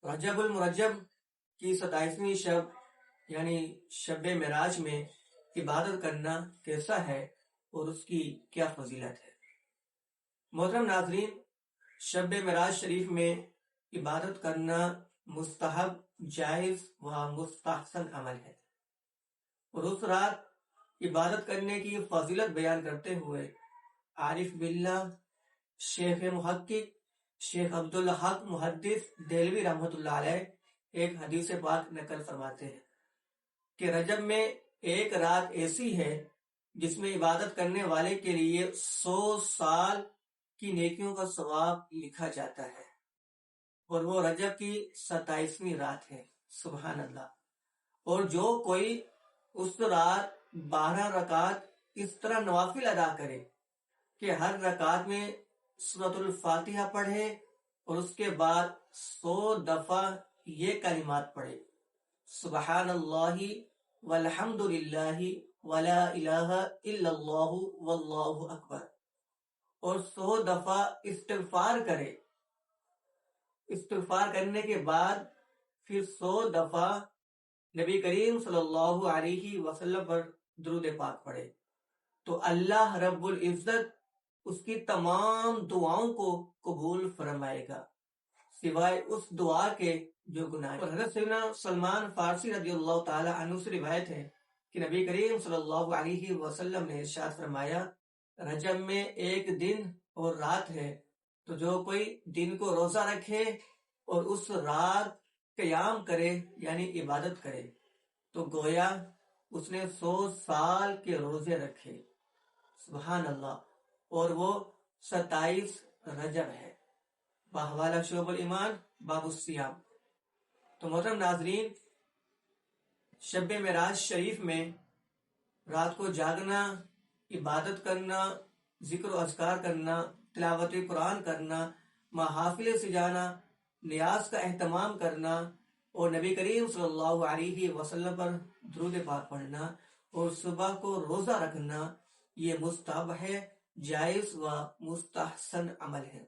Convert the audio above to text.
رجب المرجب کی 27ویں شب یعنی شب معراج میں عبادت کرنا کیسا ہے اور اس کی کیا فضیلت ہے؟ محترم ناظرین، شب معراج شریف میں عبادت کرنا مستحب، جائز و مستحسن عمل ہے، اور اس رات عبادت کرنے کی فضیلت بیان کرتے ہوئے عارف باللہ شیخ محقق شیخ عبدالحق محدث دہلوی رحمۃ اللہ علیہ ایک حدیث پاک نقل فرماتے ہیں کہ رجب میں ایک رات ایسی ہے جس میں عبادت کرنے والے کے لیے 100 سال کی نیکیوں کا ثواب لکھا جاتا ہے، اور وہ رجب کی 27ویں رات ہے۔ سبحان اللہ۔ اور جو کوئی اس رات 12 رکعت اس طرح نوافل ادا کرے کہ ہر رکعت میں سورۃ الفاتحہ پڑھے اور اس کے بعد 100 دفعہ یہ کلمات پڑھے، سبحان اللہ والحمد للہ ولا الہ الا اللہ واللہ اکبر، اور 100 دفعہ استغفار کرے، استغفار کرنے کے بعد پھر 100 دفعہ نبی کریم صلی اللہ علیہ وسلم پر درود پاک پڑھے، تو اللہ رب العزت اس کی تمام دعاؤں کو قبول فرمائے گا سوائے اس دعا کے جو گناہ۔ اور حضرت سیدنا سلمان فارسی رضی اللہ تعالی عنہ سے روایت ہے کہ نبی کریم صلی اللہ علیہ وسلم نے ارشاد فرمایا، رجب میں ایک دن اور رات ہے، تو جو کوئی دن کو روزہ رکھے اور اس رات قیام کرے یعنی عبادت کرے تو گویا اس نے 100 سال کے روزے رکھے۔ سبحان اللہ۔ اور وہ 27 رجب ہے۔ بحوالہ شعب الایمان باب الصیام۔ تو محترم ناظرین، شب معراج شریف میں رات کو جاگنا، عبادت کرنا، ذکر و اذکار کرنا، تلاوت قرآن کرنا، محافل سے جانا، نیاز کا اہتمام کرنا، اور نبی کریم صلی اللہ علیہ وسلم پر درود پاک پڑھنا، اور صبح کو روزہ رکھنا، یہ مستحب ہے، جائز و مستحسن عمل ہے۔